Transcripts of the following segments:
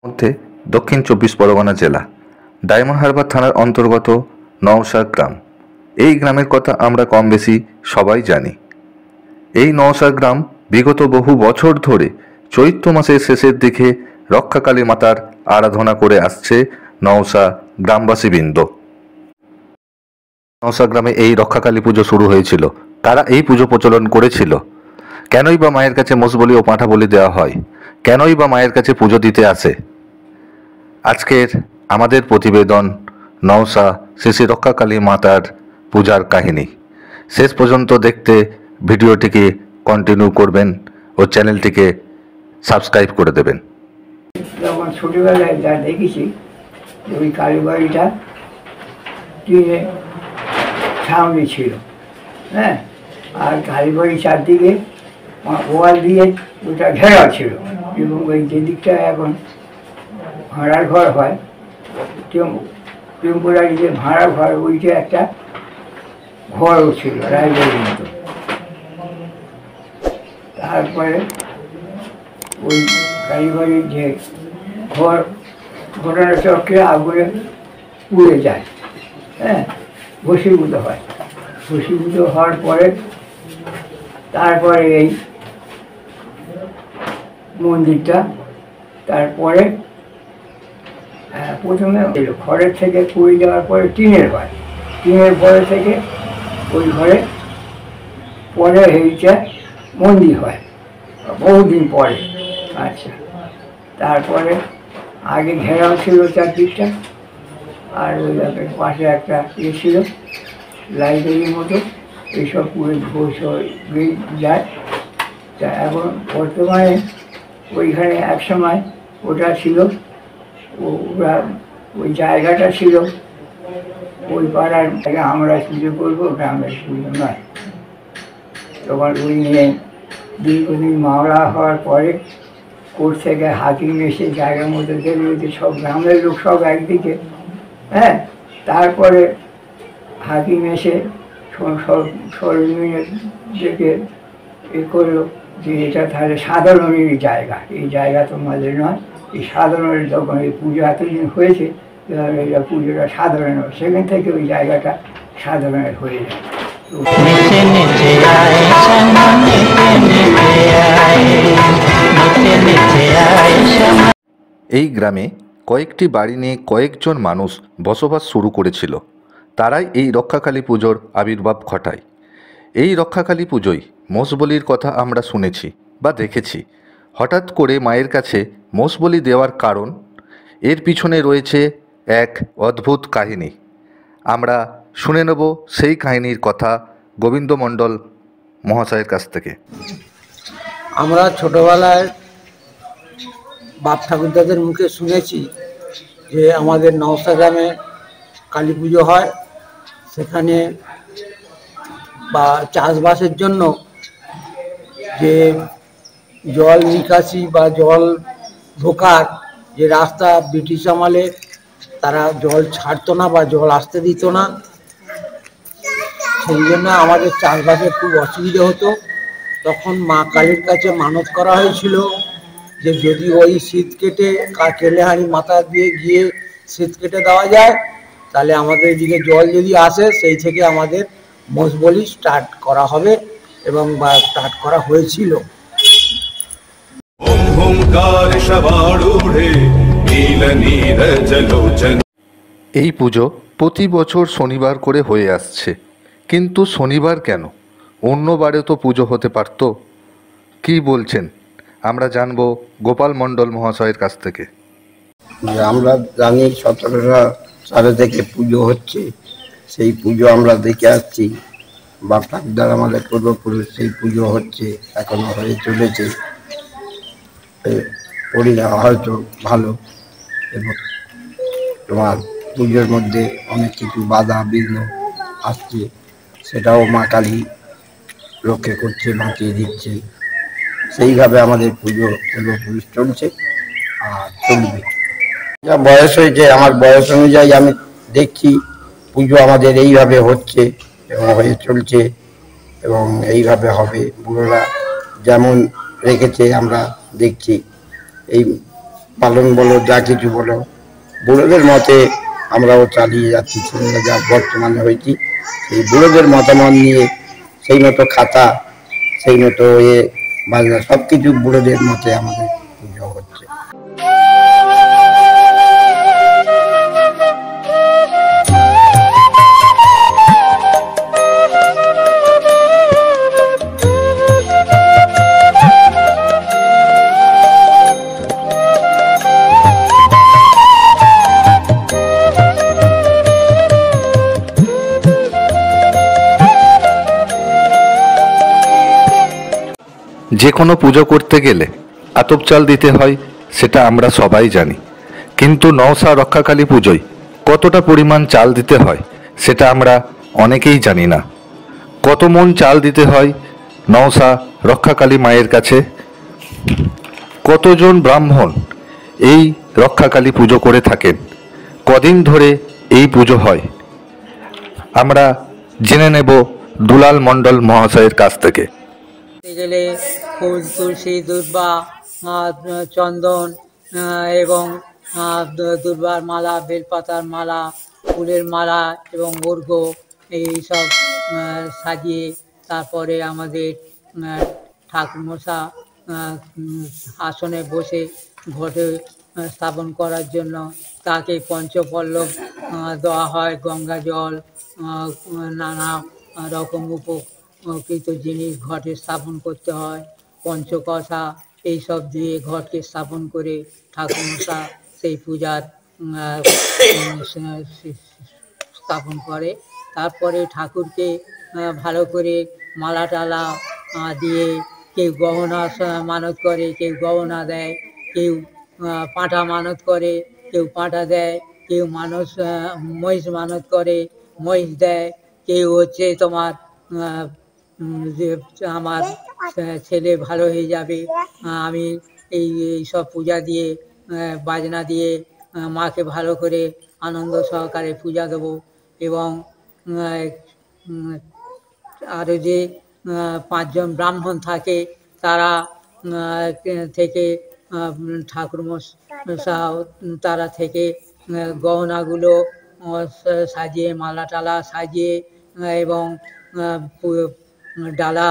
মধ্যে দক্ষিণ ২৪ পরগনা জেলা ডায়মন্ড হারবার থানার অন্তর্গত নওশা গ্রাম। এই গ্রামের কথা আমরা কম বেশি সবাই জানি। এই নওশা গ্রাম বিগত বহু বছর ধরে চৈত্র মাসের শেষের দিকে রক্ষাকালী মাতার আরাধনা করে আসছে নওশা গ্রামবাসীবৃন্দ। নওশা গ্রামে এই রক্ষাকালী পুজো শুরু হয়েছিল। তারা এই পুজো প্রচলন করেছিল। কেনই বা মায়ের কাছে মোষ বলি ও পাঁঠা বলি দেওয়া হয়, কেনই বা মায়ের কাছে পুজো দিতে আসে? আজকের আমাদের প্রতিবেদন নওশা শ্রী শ্রী রক্ষাকালী মাতার পূজার কাহিনী। শেষ পর্যন্ত দেখতে ভিডিওটিকে কন্টিনিউ করবেন ও চ্যানেলটিকে সাবস্ক্রাইব করে দেবেন। যখন ছোটবেলায় যা দেখেছি ওই কালীবাড়িটা টিনে ছাউনি ছিল, হ্যাঁ, আর কালীবাড়ির চারদিকে ওয়াল দিয়ে ওটা ঘেরা ছিল, এবং ওই যেদিকটা এখন ভাড়ার ঘর হয়, টেম্পোরারি যে ভাড়ার ঘর, ওইটা একটা ঘরও ছিল রায়বাড়ির মতো। তারপরে ওই কালীবাড়ির যে ঘর ঘটনাচক্রে আগুনে পুড়ে যায়, হ্যাঁ, ভস্মীভূত হয়। ভস্মীভূত হওয়ার পরে তারপরে এই মন্দিরটা, তারপরে প্রথমে ঘরের থেকে পুড়ে যাওয়ার পরে টিনের হয়, টিনের ঘরে থেকে ওই ঘরে পরে এইটা মন্দির হয় বহুদিন পরে। আচ্ছা, তারপরে আগে ঘেরাও ছিল চারদিকটা, আর ওই পাশে একটা ইয়ে ছিল লাইব্রেরির মতো, এইসব পুরো ঘোষ হয়ে যায়। তা এখন বর্তমানে ওইখানে একসময় ওটা ছিল, ওরা ওই জায়গাটা ছিল ওই পাড়ার থেকে আমরা পুজো করবো, গ্রামের পুজো নয়। তখন ওই নিয়ে দীর্ঘদিন মামলা হওয়ার পরে কোর্ট থেকে হাকিম এসে জায়গার মধ্যে দেখে সব গ্রামের লোক সব একদিকে, হ্যাঁ, তারপরে হাকিম এসে সব সরজমিনে দেখে এ করলো যে এটা তাহলে সাধারণেরই জায়গা, এই জায়গা তোমাদের নয়, এই সাধারণের যখন এই পুজো এতদিন হয়েছে এটা পুজোটা সাধারণের, সেখান থেকে ওই জায়গাটা সাধারণের হয়ে যায়। এই গ্রামে কয়েকটি বাড়ি নিয়ে কয়েকজন মানুষ বসবাস শুরু করেছিল। তারাই এই রক্ষাকালী পুজোর আবির্ভাব ঘটায়। এই রক্ষাকালী পুজোয় মোষ বলির কথা আমরা শুনেছি বা দেখেছি। হঠাৎ করে মায়ের কাছে মোষ বলি দেওয়ার কারণ, এর পিছনে রয়েছে এক অদ্ভুত কাহিনী। আমরা শুনে নেব সেই কাহিনীর কথা গোবিন্দ মণ্ডল মহাশয়ের কাছ থেকে। আমরা ছোটবেলায় বাপ ঠাকুরদাদের মুখে শুনেছি যে আমাদের নওশা গ্রামে কালী পুজো হয়, সেখানে বা চাষবাসের জন্য যে জল নিকাশি বা জল ঢোকার যে রাস্তা ব্রিটিশ আমলে তারা জল ছাড়তো না বা জল আসতে দিত না, সেই জন্য আমাদের চাষবাসে খুব অসুবিধে হতো। তখন মা কালীর কাছে মানত করা হয়েছিল যে যদি ওই শীত কেটে কেলেহারি মাথা দিয়ে গিয়ে শীত কেটে দেওয়া যায়, তাহলে আমাদের এদিকে জল যদি আসে সেই থেকে আমাদের মোষ বলি স্টার্ট করা হবে, এবং বা স্টার্ট করা হয়েছিল। এই পুজো প্রতি বছর শনিবার করে হয়ে আসছে, কিন্তু শনিবার কেন? অন্য বারে তো পুজো হতে পারত। কি বলছেন আমরা জানবো গোপাল মণ্ডল মহাশয়ের কাছ থেকে। আমরা জানি 1700 সালে থেকে পুজো হচ্ছে, সেই পুজো আমরা দেখে আসছি। বাপ ঠাকুরদার আমাদের পূর্বপুরুষ সেই পুজো হচ্ছে, এখনো হয়ে চলেছে। পরিণাম হয়তো ভালো, এবং তোমার পুজোর মধ্যে অনেক কিছু বাধা বিঘ্ন আসছে, সেটাও মা কালী রক্ষে করছে, বাঁচিয়ে দিচ্ছে। সেইভাবে আমাদের পুজো পূর্বপুরুষ চলছে আর চলবে। যা বয়স হয়েছে, আমার বয়স অনুযায়ী আমি দেখছি পুজো আমাদের এইভাবে হচ্ছে এবং হয়ে চলছে, এবং এইভাবে হবে। বুড়োরা যেমন রেখেছে আমরা দেখছি, এই পালন বলো, যা কিছু বলো, বুড়োদের মতে আমরাও চালিয়ে যাচ্ছি। ছেলেরা যা বর্তমানে হয়েছি সেই বুড়োদের মতামত নিয়ে সেই মতো খাতা, সেই মতো বাজনা, সব কিছু বুড়োদের মতে আমাদের পুজো হচ্ছে। যে কোনো পুজো করতে গেলে আতপ চাল দিতে হয়, সেটা আমরা সবাই জানি। কিন্তু নওশা রক্ষাকালী পুজোয় কতটা পরিমাণ চাল দিতে হয় সেটা আমরা অনেকেই জানি না। কত মন চাল দিতে হয় নওশা রক্ষাকালী মায়ের কাছে? কতজন ব্রাহ্মণ এই রক্ষাকালী পুজো করে থাকেন? কদিন ধরে এই পুজো হয় আমরা জেনে নেব দুলাল মণ্ডল মহাশয়ের কাছ থেকে। গেলে ফুল, তুলসী, দুর্বা, চন্দন এবং দুর্বার মালা, বেলপাতার মালা, ফুলের মালা এবং অর্ঘ্য এইসব সাজিয়ে তারপরে আমাদের ঠাকুরমশা আসনে বসে ঘটে স্থাপন করার জন্য তাকে পঞ্চপল্লব দেওয়া হয়। গঙ্গা জল, নানা রকম উপকৃত জিনিস ঘটে স্থাপন করতে হয়। পঞ্চকষা এইসব দিয়ে ঘটকে স্থাপন করে ঠাকুরমশা সেই পূজার স্থাপন করে। তারপরে ঠাকুরকে ভালো করে মালা টালা দিয়ে কেউ গহনা মানত করে, কেউ গহনা দেয়, কেউ পাঁঠা মানত করে, কেউ পাঁঠা দেয়, কেউ মহিষ মানত করে, মহিষ দেয়, কেউ হচ্ছে তোমার যে আমার ছেলে ভালো হয়ে যাবে, আমি এই সব পূজা দিয়ে বাজনা দিয়ে মাকে ভালো করে আনন্দ সহকারে পূজা দেবো। এবং আরও যে 5 জন ব্রাহ্মণ থাকে তারা থেকে ঠাকুরমশা তারা থেকে গহনাগুলো সাজিয়ে, মালা টালা সাজিয়ে এবং ডালা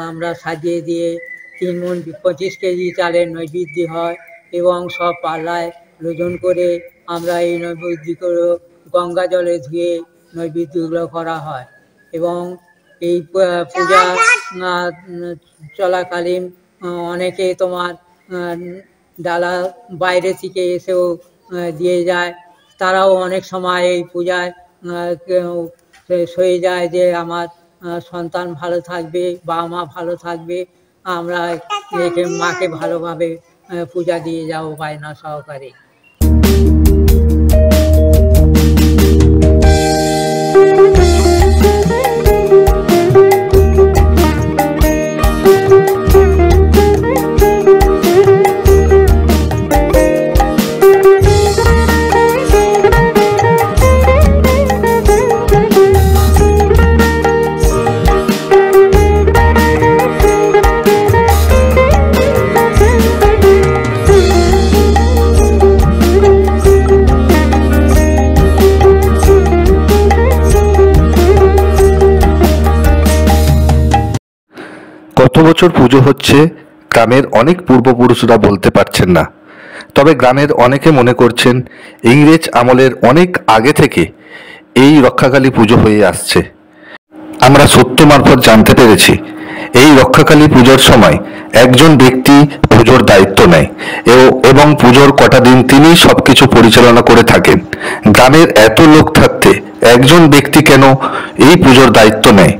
আমরা সাজিয়ে দিয়ে 3 মণ 25 কেজি চালের নৈবেদ্য হয় এবং সব পাল্লায় ওজন করে আমরা এই নৈবেদ্যগুলো গঙ্গা জলে ধুয়ে নৈবেদ্যগুলো করা হয়। এবং এই পূজা চলাকালীন অনেকে তোমার ডালা বাইরে থেকে এসেও দিয়ে যায়। তারাও অনেক সময় এই পূজায় সয়ে যায় যে আমার সন্তান ভালো থাকবে, বাবা মা ভালো থাকবে, আমরা মাকে ভালোভাবে পূজা দিয়ে যাবো বায়না সহকারে। কত বছর পুজো হচ্ছে গ্রামের অনেক পূর্বপুরুষরা বলতে পারছেন না, তবে গ্রামের অনেকে মনে করছেন ইংরেজ আমলের অনেক আগে থেকে এই রক্ষাকালী পুজো হয়ে আসছে। আমরা সত্য মারফত জানতে পেরেছি এই রক্ষাকালী পুজোর সময় একজন ব্যক্তি পুজোর দায়িত্ব নেয় এবং পুজোর কটা দিন তিনি সবকিছু পরিচালনা করে থাকেন। গ্রামের এত লোক থাকতে একজন ব্যক্তি কেন এই পুজোর দায়িত্ব নেয়?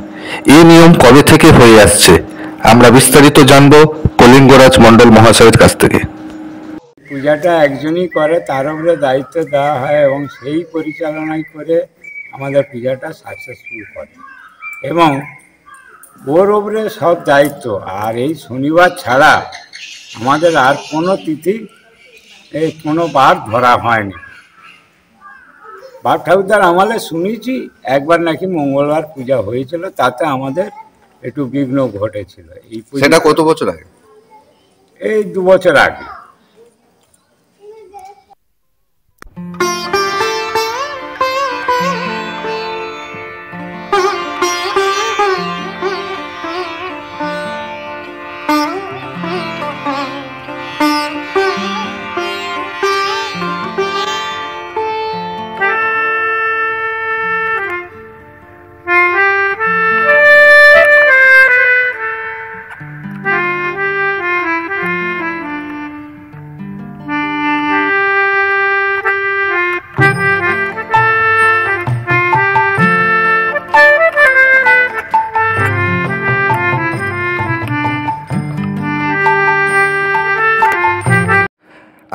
এই নিয়ম কবে থেকে হয়ে আসছে আমরা বিস্তারিত জানবো কলিঙ্গরাজ মণ্ডল মহাশয়ের কাছ থেকে। পূজাটা একজনই করে, তার উপরে দায়িত্ব দেওয়া হয় এবং সেই পরিচালনাই করে আমাদের পূজাটা সাকসেসফুল করে এবং ওর উপরে সব দায়িত্ব। আর এই শনিবার ছাড়া আমাদের আর কোনো তিথি কোনো বার ধরা হয়নি। বাপ ঠাকুরদার আমলে শুনেছি একবার নাকি মঙ্গলবার পূজা হয়েছিল, তাতে আমাদের একটু বিঘ্ন ঘটেছিল। এই সেটা কত বছর আগে? এই 2 বছর আগে।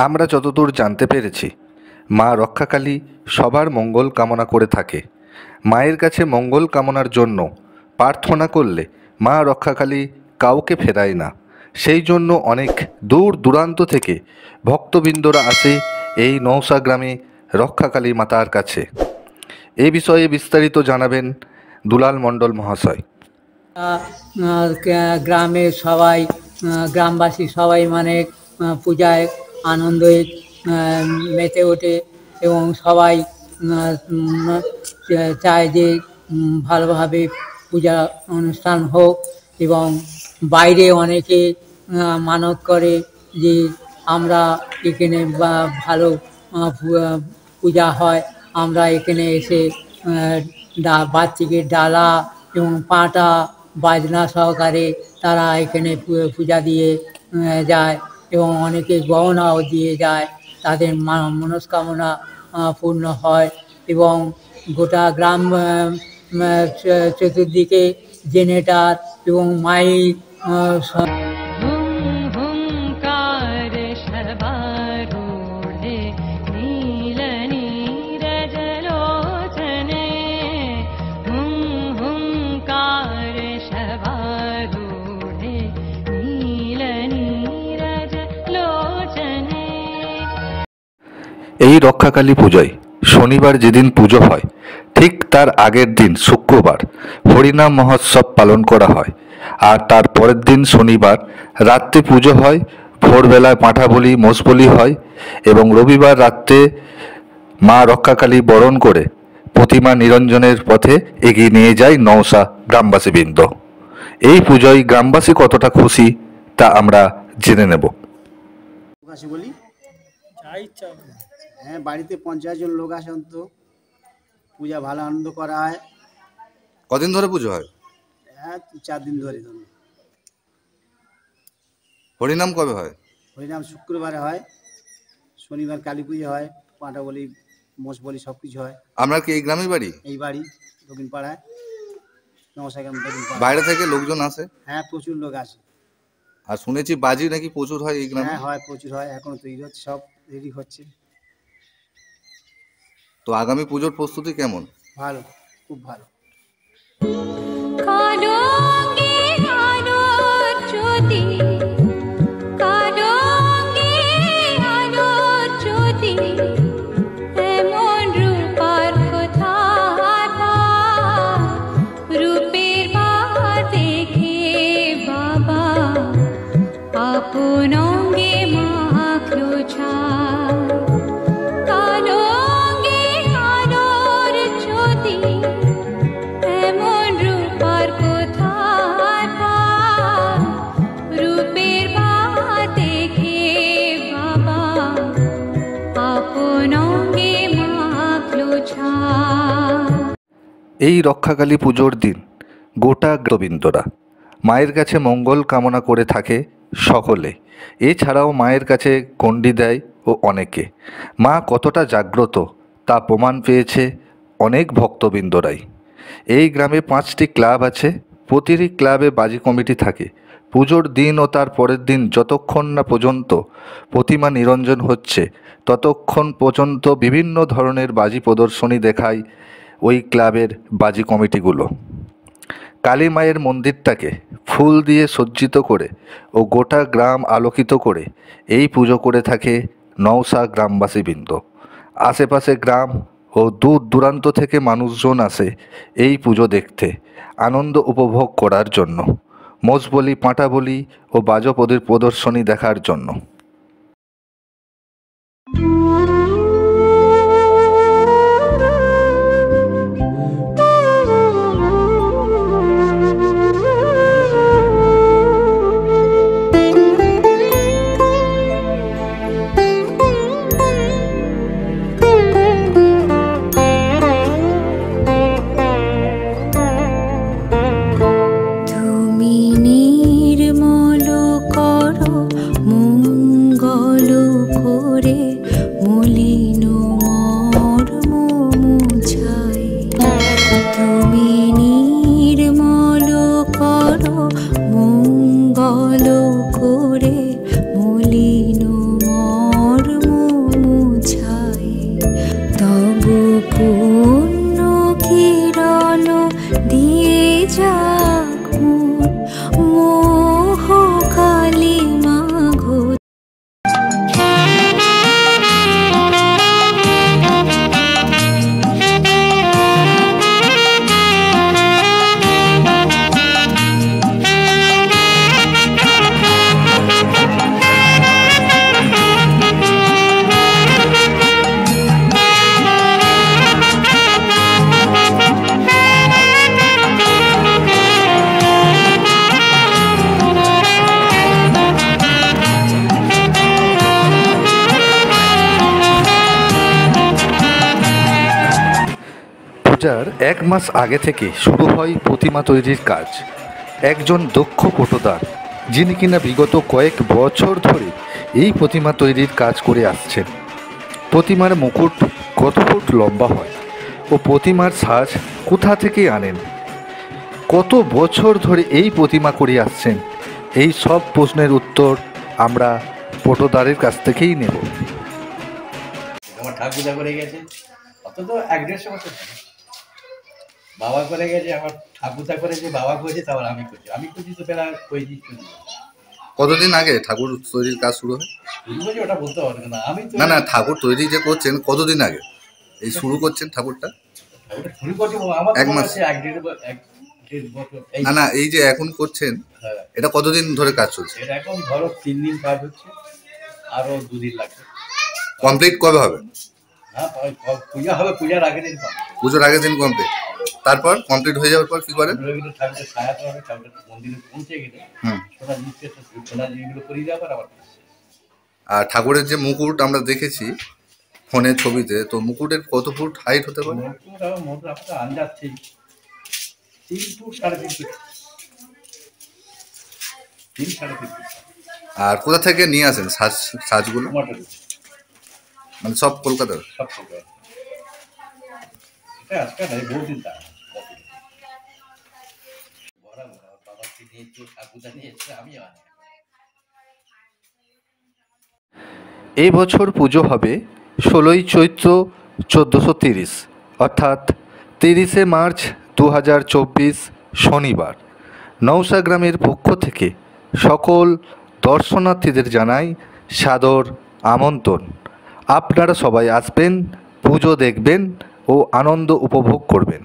আমরা যতদূর জানতে পেরেছি, মা রক্ষাকালী সবার মঙ্গল কামনা করে থাকে। মায়ের কাছে মঙ্গল কামনার জন্য প্রার্থনা করলে মা রক্ষাকালী কাউকে ফেরায় না। সেই জন্য অনেক দূর দূরান্ত থেকে ভক্তবৃন্দরা আসে এই নওশা গ্রামে রক্ষাকালী মাতার কাছে। এই বিষয়ে বিস্তারিত জানাবেন দুলাল মণ্ডল মহাশয়। গ্রামের সবাই, গ্রামবাসী সবাই মানে পূজায় আনন্দে মেতে ওঠে এবং সবাই চায় যে ভালোভাবে পূজা অনুষ্ঠান হোক। এবং বাইরে অনেকে মানত করে যে আমরা এখানে ভালো পূজা হয়, আমরা এখানে এসে বাচ্চিকের ডালা এবং পাঁটা বাজনা সহকারে তারা এখানে পূজা দিয়ে যায় এবং অনেকে গহনাও দিয়ে যায়, তাদের মনস্কামনা পূর্ণ হয়। এবং গোটা গ্রাম চতুর্দিকে জেনারেটর এবং মাইক এই রক্ষাকালী পূজায় শনিবার যেদিন পুজো হয় ঠিক তার আগের দিন শুক্রবার হরিনাম মহোৎসব পালন করা হয়, আর তার পরের দিন শনিবার রাত্রে পুজো হয়, ভোরবেলায় পাঁঠা বলি মোষ বলি হয় এবং রবিবার রাত্রে মা রক্ষাকালী বরণ করে প্রতিমা নিরঞ্জনের পথে এগিয়ে নিয়ে যায় নওশা গ্রামবাসীবৃন্দ। এই পুজোয় গ্রামবাসী কতটা খুশি তা আমরা জেনে নেব। বলি হ্যাঁ, বাড়িতে 50 জন লোক আসে অন্ত, পূজা ভালো আনন্দ করা হয়। কদিন ধরে পুজো হয়? হ্যাঁ, 4 দিন ধরে। হরিনাম কবে হয়? হরিনাম শুক্রবারে হয়, শনিবার কালী পুজো হয়, পাঁঠা বলি মোষ বলি সব কিছু হয়। আপনার কি এই গ্রামের বাড়ি? এই বাড়ি দক্ষিণ পাড়ায়, নওশা গ্রাম দক্ষিণ পাড়া। বাইরে থেকে লোকজন আসে? হ্যাঁ, প্রচুর লোক আসে। আর শুনেছি বাজি নাকি প্রচুর হয় এই গ্রামে? হ্যাঁ হয়, প্রচুর হয়, এখন তৈরি হচ্ছে, সব রেডি হচ্ছে। তো আগামী পুজোর প্রস্তুতি কেমন? ভালো, খুব ভালো। এই রক্ষাকালী পুজোর দিন গোটা গোবিন্দরা মায়ের কাছে মঙ্গল কামনা করে থাকে সকলে। এছাড়াও মায়ের কাছে গণ্ডি দেয় ও অনেকে। মা কতটা জাগ্রত তা প্রমাণ পেয়েছে অনেক ভক্তবৃন্দরাই। এই গ্রামে 5টি ক্লাব আছে, প্রতিটি ক্লাবে বাজি কমিটি থাকে। পুজোর দিন ও তার পরের দিন যতক্ষণ না পর্যন্ত প্রতিমা নিরঞ্জন হচ্ছে ততক্ষণ পর্যন্ত বিভিন্ন ধরনের বাজি প্রদর্শনী দেখায় ওই ক্লাবের বাজি কমিটিগুলো। কালী মায়ের মন্দিরটাকে ফুল দিয়ে সজ্জিত করে ও গোটা গ্রাম আলোকিত করে এই পুজো করে থাকে নওশা গ্রামবাসীবৃন্দ। আশেপাশে গ্রাম ও দূর দূরান্ত থেকে মানুষজন আসে এই পুজো দেখতে, আনন্দ উপভোগ করার জন্য, মোষ বলি পাঁঠা বলি ও বাজপদের প্রদর্শনী দেখার জন্য। মঙ্গল করে মলি পূজার 1 মাস আগে থেকে শুরু হয় প্রতিমা তৈরির কাজ। একজন দক্ষ পটদার, যিনি কিনা বিগত কয়েক বছর ধরে এই প্রতিমা তৈরির কাজ করে আসছেন। প্রতিমার মুকুট কত ফুট লম্বা হয় ও প্রতিমার সাজ কোথা থেকে আনেন, কত বছর ধরে এই প্রতিমা করে আসছেন, এই সব প্রশ্নের উত্তর আমরা পটদারের কাছ থেকেই নেব। আমার ঠাকুরদা করে গেছে, অত তো 1-1.5 বছর হবে। বাবা করে গেছে, আমার ঠাকুরদা করেছে, বাবা করেছে, তারপর আমি করছি। আমি করছি তো প্রায় 25 কতদিন আগে ঠাকুর তৈরির কাজ শুরু হয়? শুরু করেছি, ওটা বলতে পারবে না। আমি তো না, ঠাকুর তৈরি যে করছেন কতদিন আগে এই শুরু করছেন ঠাকুরটা? ওটা শুরু করছি, আমার 1 মাস? 1-1.5 বছর। না, এই যে এখন করছেন হ্যাঁ, এটা কতদিন ধরে কাজ চলছে? এটা এখন ধরো 3 দিন কাজ হচ্ছে, আরো 2 দিন লাগবে। কমপ্লিট কবে হবে? হ্যাঁ, পূজা হবে, পূজার আগের দিন পাবে। পুজোর আগের দিন কমপ্লিট, তারপর কমপ্লিট হয়ে যাওয়ার পর কি করেন? ঠাকুরকে সাজাতে হবে, ঠাকুরটা মন্দিরে পৌঁছে গেলে সোনা জিনিসগুলো করিয়ে যাবে। আবার আর ঠাকুরের যে মুকুট আমরা দেখেছি ফোনের ছবিতে, তো মুকুটের কত ফুট হাইট হতে পারে? মোট আপনার আন্দাজ 3 ফুট 3.5 ফুট। 3-3.5 ফুট। আর কোথা থেকে নিয়ে আসেন সাজগুলো? মানে সব কলকাতার? সব কলকাতা। এটা আজকাল নাই, বহুদিন তা বাবাকে নিয়ে একটু ঠাকুরদা নিয়ে এসে আমি আনি। এই বছর পুজো হবে 16ই চৈত্র 1430, অর্থাৎ 30শে মার্চ 2024 শনিবার। নওশা গ্রামের পক্ষ থেকে সকল দর্শনার্থীদের জানাই সাদর আমন্ত্রণ। আপনারা সবাই আসবেন, পুজো দেখবেন ও আনন্দ উপভোগ করবেন।